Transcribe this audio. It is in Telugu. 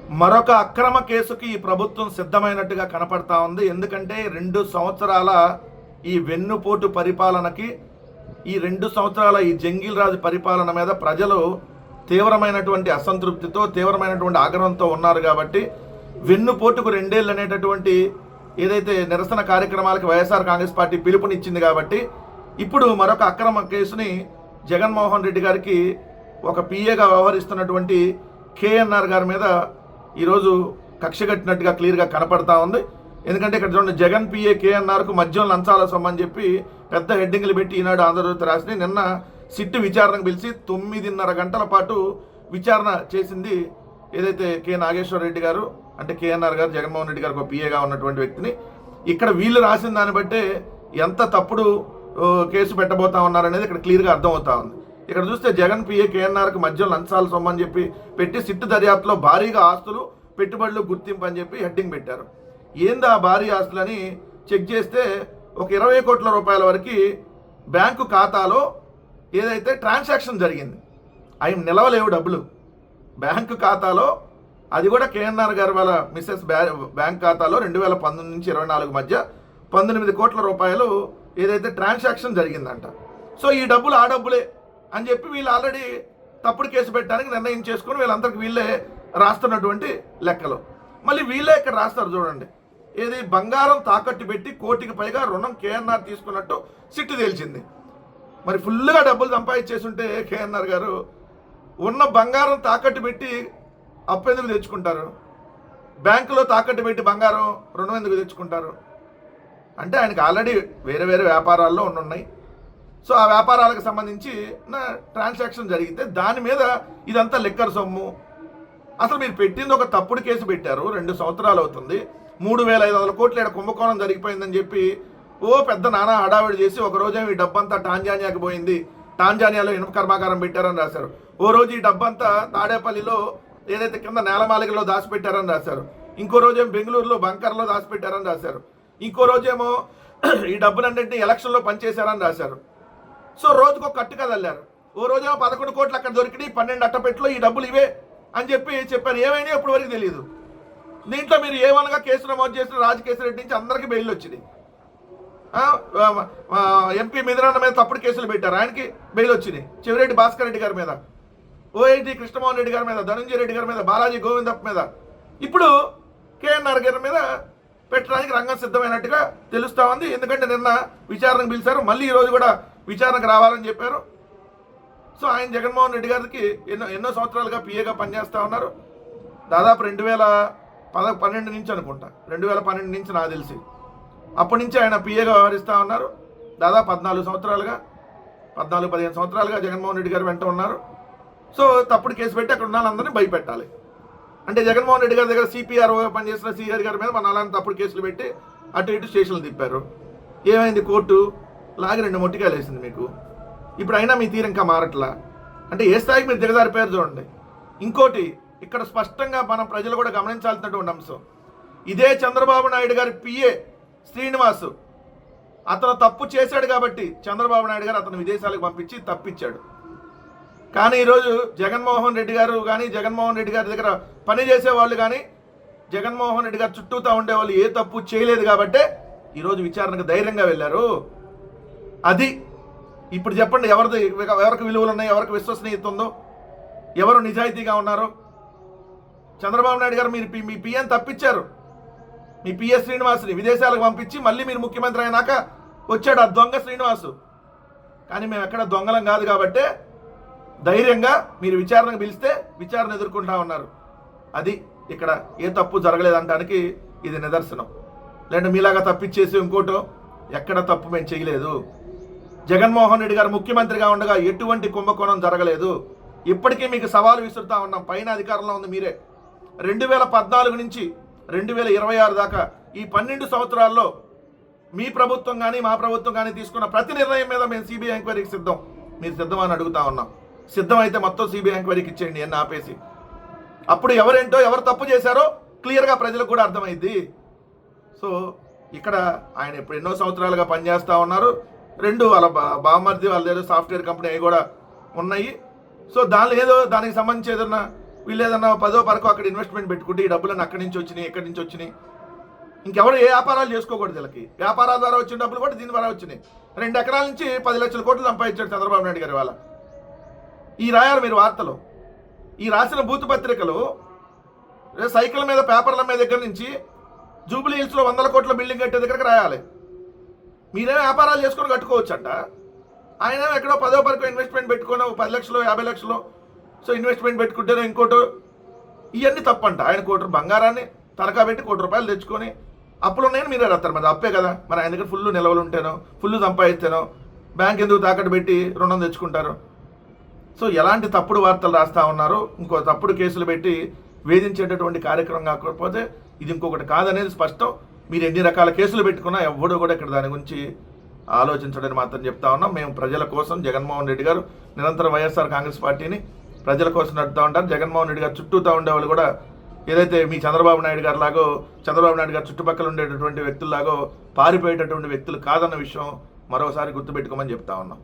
మరొక అక్రమ కేసుకి ఈ ప్రభుత్వం సిద్ధమైనట్టుగా కనపడతా ఉంది. ఎందుకంటే 2 సంవత్సరాల ఈ వెన్నుపోటు పరిపాలనకి, ఈ 2 సంవత్సరాల ఈ జంగిల్ రాజు పరిపాలన మీద ప్రజలు తీవ్రమైనటువంటి అసంతృప్తితో, తీవ్రమైనటువంటి ఆగ్రహంతో ఉన్నారు. కాబట్టి వెన్నుపోటుకు 2 ఏళ్ళు అనేటటువంటి ఏదైతే నిరసన కార్యక్రమాలకు వైఎస్ఆర్ కాంగ్రెస్ పార్టీ పిలుపునిచ్చింది. కాబట్టి ఇప్పుడు మరొక అక్రమ కేసుని జగన్మోహన్ రెడ్డి గారికి ఒక పిఏగా వ్యవహరిస్తున్నటువంటి కేఎన్ఆర్ గారి మీద ఈరోజు కక్ష కట్టినట్టుగా క్లియర్గా కనపడతా ఉంది. ఎందుకంటే ఇక్కడ చూడండి, జగన్ పిఏ కేఎన్ఆర్కు మద్యం లంచాల సొమ్మని చెప్పి పెద్ద హెడ్డింగ్లు పెట్టి ఈనాడు ఆంధ్రజ్యోతి రాసి నిన్న సిట్టు విచారణకు పిలిచి 9:30 గంటల పాటు విచారణ చేసింది. ఏదైతే కె నాగేశ్వర రెడ్డి గారు, అంటే కేఎన్ఆర్ గారు జగన్మోహన్ రెడ్డి గారికి ఒక పిఏగా ఉన్నటువంటి వ్యక్తిని, ఇక్కడ వీళ్ళు రాసిన దాన్ని బట్టే ఎంత తప్పుడు కేసు పెట్టబోతా ఉన్నారనేది ఇక్కడ క్లియర్గా అర్థమవుతా ఉంది. ఇక్కడ చూస్తే జగన్ పిఏ కేఎన్ఆర్కి మద్యం లంచాలు సొమ్మని చెప్పి పెట్టి సిట్టు దర్యాప్తులో భారీగా ఆస్తులు, పెట్టుబడులు గుర్తింపు అని చెప్పి హెడ్డింగ్ పెట్టారు. ఏంది ఆ భారీ ఆస్తులని చెక్ చేస్తే ఒక 20 కోట్ల రూపాయల వరకు బ్యాంకు ఖాతాలో ఏదైతే ట్రాన్సాక్షన్ జరిగింది, అవి నిలవలేవు డబ్బులు బ్యాంకు ఖాతాలో. అది కూడా కేఎన్ఆర్ గారి వాళ్ళ మిస్సెస్ బ్యాంక్ ఖాతాలో 2019 నుంచి 24 మధ్య 19 కోట్ల రూపాయలు ఏదైతే ట్రాన్సాక్షన్ జరిగిందంట. సో ఈ డబ్బులు ఆ డబ్బులే అని చెప్పి వీళ్ళు ఆల్రెడీ తప్పుడు కేసు పెట్టడానికి నిర్ణయం చేసుకుని వీళ్ళందరికీ వీళ్ళే రాస్తున్నటువంటి లెక్కలు. మళ్ళీ వీళ్ళే ఇక్కడ రాస్తారు చూడండి, ఏది బంగారం తాకట్టు పెట్టి 1 కోటికి పైగా రుణం కేఎన్ఆర్ తీసుకున్నట్టు సిట్టు తేల్చింది. మరి ఫుల్గా డబ్బులు సంపాదించేస్తుంటే కేఎన్ఆర్ గారు ఉన్న బంగారం తాకట్టు పెట్టి అప్పు ఎందుకు తెచ్చుకుంటారు? బ్యాంకులో తాకట్టు పెట్టి బంగారం రుణం ఎందుకు తెచ్చుకుంటారు? అంటే ఆయనకి ఆల్రెడీ వేరే వేరే వ్యాపారాల్లో ఉన్నాయి. సో ఆ వ్యాపారాలకు సంబంధించి ట్రాన్సాక్షన్ జరిగితే దాని మీద ఇదంతా లెక్కర్ సొమ్ము. అసలు మీరు పెట్టింది ఒక తప్పుడు కేసు పెట్టారు, 2 సంవత్సరాలు అవుతుంది, 3,500 కోట్ల ఏడ కుంభకోణం జరిగిపోయిందని చెప్పి పెద్ద నానా హడావిడి చేసి ఒక రోజేమో ఈ డబ్బంతా టాంజానియాకి పోయింది, టాంజానియాలో ఇనుప కర్మాగారం పెట్టారని రాశారు. ఓ రోజు ఈ డబ్బంతా తాడేపల్లిలో ఏదైతే కింద నేలమాలికలో దాచిపెట్టారని రాశారు. ఇంకో రోజేమో బెంగళూరులో బంకర్లో దాచిపెట్టారని రాశారు. ఇంకో రోజేమో ఈ డబ్బులన్నింటినీ ఎలక్షన్లో పనిచేశారని రాశారు. సో రోజుకు ఒక కట్టు కదల్లారు. ఓ రోజేమో 11 కోట్లు అక్కడ దొరికినాయి, 12 అట్టపెట్లో ఈ డబ్బులు ఇవే అని చెప్పి చెప్పారు. ఏమైనా ఇప్పటి వరకు తెలియదు. దీంట్లో మీరు ఏమనగా కేసు నమోదు చేసిన రాజకేశ్వర రెడ్డి నుంచి అందరికీ బెయిల్ వచ్చింది. ఎంపీ మిథునన్న మీద తప్పుడు కేసులు పెట్టారు, ఆయనకి బెయిల్ వచ్చింది. చెవిరెడ్డి భాస్కర్ రెడ్డి గారి మీద, ఓఐటి కృష్ణమోహన్ రెడ్డి గారి మీద, ధనంజయ రెడ్డి గారి మీద, బాలాజీ గోవిందప్ప మీద, ఇప్పుడు కేఎన్ఆర్ గారి మీద పెట్టడానికి రంగం సిద్ధమైనట్టుగా తెలుస్తూ ఉంది. ఎందుకంటే నిన్న విచారణకు పిలిచారు, మళ్ళీ ఈరోజు కూడా విచారణకు రావాలని చెప్పారు. సో ఆయన జగన్మోహన్ రెడ్డి గారికి ఎన్నో సంవత్సరాలుగా పిఏగా పనిచేస్తూ ఉన్నారు. దాదాపు 2012 నుంచి అనుకుంటా, 2012 నుంచి నాకు తెలిసి అప్పటి నుంచి ఆయన పిఏగా వ్యవహరిస్తూ ఉన్నారు. దాదాపు 14 సంవత్సరాలుగా, 14-15 సంవత్సరాలుగా జగన్మోహన్ రెడ్డి గారు వెంట ఉన్నారు. సో తప్పుడు కేసు పెట్టి అక్కడ ఉన్న వాళ్ళందరినీ భయపెట్టాలి. అంటే జగన్మోహన్ రెడ్డి గారి దగ్గర సిపిఆర్ఓగా పనిచేసిన సిఆర్ గారి మీద మన అలాంటి తప్పుడు కేసులు పెట్టి అటు ఇటు స్టేషన్లు తిప్పారు. ఏమైంది? కోర్టు లాగి 2 మొట్టికాయలు వేసింది మీకు. ఇప్పుడు అయినా మీ తీరు ఇంకా మారట్లా. అంటే ఏ స్థాయికి మీరు దిగజారిపోయారు చూడండి. ఇంకోటి ఇక్కడ స్పష్టంగా మనం ప్రజలు కూడా గమనించాల్సినటువంటి అంశం, ఇదే చంద్రబాబు నాయుడు గారి పిఏ శ్రీనివాసు అతను తప్పు చేశాడు కాబట్టి చంద్రబాబు నాయుడు గారు అతను విదేశాలకు పంపించి తప్పించాడు. కానీ ఈరోజు జగన్మోహన్ రెడ్డి గారు కానీ, జగన్మోహన్ రెడ్డి గారి దగ్గర పనిచేసే వాళ్ళు కానీ, జగన్మోహన్ రెడ్డి గారు చుట్టూతా ఉండేవాళ్ళు ఏ తప్పు చేయలేదు కాబట్టే ఈరోజు విచారణకు ధైర్యంగా వెళ్ళారు. అది ఇప్పుడు చెప్పండి, ఎవరికి విలువలు ఉన్నాయి, ఎవరికి విశ్వసనీయత ఉందో, ఎవరు నిజాయితీగా ఉన్నారో? చంద్రబాబు నాయుడు గారు మీ పిఎని తప్పించారు, మీ పిఎస్ శ్రీనివాసుని విదేశాలకు పంపించి మళ్ళీ మీరు ముఖ్యమంత్రి అయినాక వచ్చాడు ఆ దొంగ శ్రీనివాసు. కానీ మేము ఎక్కడ దొంగలం కాదు కాబట్టే ధైర్యంగా మీరు విచారణకు పిలిస్తే విచారణ ఎదుర్కొంటా ఉన్నారు. అది ఇక్కడ ఏ తప్పు జరగలేదంటానికి ఇది నిదర్శనం. లేదంటే మీలాగా తప్పించేసి ఇంకోటో ఎక్కడ తప్పు మేము చేయలేదు. జగన్మోహన్ రెడ్డి గారు ముఖ్యమంత్రిగా ఉండగా ఎటువంటి కుంభకోణం జరగలేదు. ఇప్పటికీ మీకు సవాలు విసురుతా ఉన్నాం, పైన అధికారంలో ఉంది మీరే. 2014 నుంచి 2026 దాకా ఈ 12 సంవత్సరాల్లో మీ ప్రభుత్వం కానీ మా ప్రభుత్వం కానీ తీసుకున్న ప్రతి నిర్ణయం మీద మేము సిబిఐ ఎంక్వైరీకి సిద్ధం. మీరు సిద్ధమని అడుగుతా ఉన్నాం. సిద్ధమైతే మొత్తం సిబిఐ ఎంక్వైరీకి ఇచ్చేయండి అని ఆపేసి. అప్పుడు ఎవరేంటో, ఎవరు తప్పు చేశారో క్లియర్గా ప్రజలకు కూడా అర్థమైంది. సో ఇక్కడ ఆయన ఇప్పుడు ఎన్నో సంవత్సరాలుగా పనిచేస్తూ ఉన్నారు. 2 వాళ్ళ బామ్మర్ది వాళ్ళ ఏదో సాఫ్ట్వేర్ కంపెనీ అవి కూడా ఉన్నాయి. సో దానికి సంబంధించి ఏదన్నా వీళ్ళు ఏదన్నా 10వ పరకో అక్కడ ఇన్వెస్ట్మెంట్ పెట్టుకుంటే ఈ డబ్బులను అక్కడి నుంచి వచ్చినాయి, ఎక్కడి నుంచి వచ్చినాయి. ఇంకెవరు ఏ వ్యాపారాలు చేసుకోకూడదు. వీళ్ళకి వ్యాపారాల ద్వారా వచ్చిన డబ్బులు కూడా దీని ద్వారా వచ్చినాయి. 2 ఎకరాల నుంచి 10 లక్షల కోట్లు సంపాదించాడు చంద్రబాబు నాయుడు గారి వాళ్ళ. ఈ రాయాలి మీరు వార్తలు. ఈ రాసిన బూతు పత్రికలు సైకిల్ మీద పేపర్ల మీద దగ్గర నుంచి జూబ్లీ హిల్స్లో 100 కోట్ల బిల్డింగ్ కట్టే దగ్గరకు రాయాలి. మీరేమో వ్యాపారాలు చేసుకొని కట్టుకోవచ్చంట. ఆయన ఎక్కడో 10వ పరకో ఇన్వెస్ట్మెంట్ పెట్టుకుని 10 లక్షలు 50 లక్షలు సో ఇన్వెస్ట్మెంట్ పెట్టుకుంటేనో ఇంకోటి ఇవన్నీ తప్పంట. ఆయన కోటి బంగారాన్ని తనఖా పెట్టి ₹1 తెచ్చుకొని అప్పులు ఉన్నాయని మీరే రాస్తారు. మరి అప్పే కదా. మరి ఆయన దగ్గర ఫుల్ నిల్వలు ఉంటేనో ఫుల్ సంపాదిస్తేనో బ్యాంక్ ఎందుకు తాకట్టు పెట్టి రుణం తెచ్చుకుంటారు? సో ఎలాంటి తప్పుడు వార్తలు రాస్తూ ఉన్నారు. ఇంకో తప్పుడు కేసులు పెట్టి వేధించేటటువంటి కార్యక్రమం కాకపోతే ఇది ఇంకొకటి కాదనేది స్పష్టం. మీరు ఎన్ని రకాల కేసులు పెట్టుకున్నా ఎవడు కూడా ఇక్కడ దాని గురించి ఆలోచించడని మాత్రం చెప్తా ఉన్నాం. మేము ప్రజల కోసం జగన్మోహన్ రెడ్డి గారు నిరంతరం వైఎస్ఆర్ కాంగ్రెస్ పార్టీని ప్రజల కోసం నడుపుతూ ఉంటారు. జగన్మోహన్ రెడ్డి గారు చుట్టూతా ఉండేవాళ్ళు కూడా ఏదైతే మీ చంద్రబాబు నాయుడు గారు లాగో చంద్రబాబు నాయుడు గారు చుట్టుపక్కల ఉండేటటువంటి వ్యక్తుల్లాగో పారిపోయేటటువంటి వ్యక్తులు కాదన్న విషయం మరోసారి గుర్తుపెట్టుకోమని చెప్తా ఉన్నాం.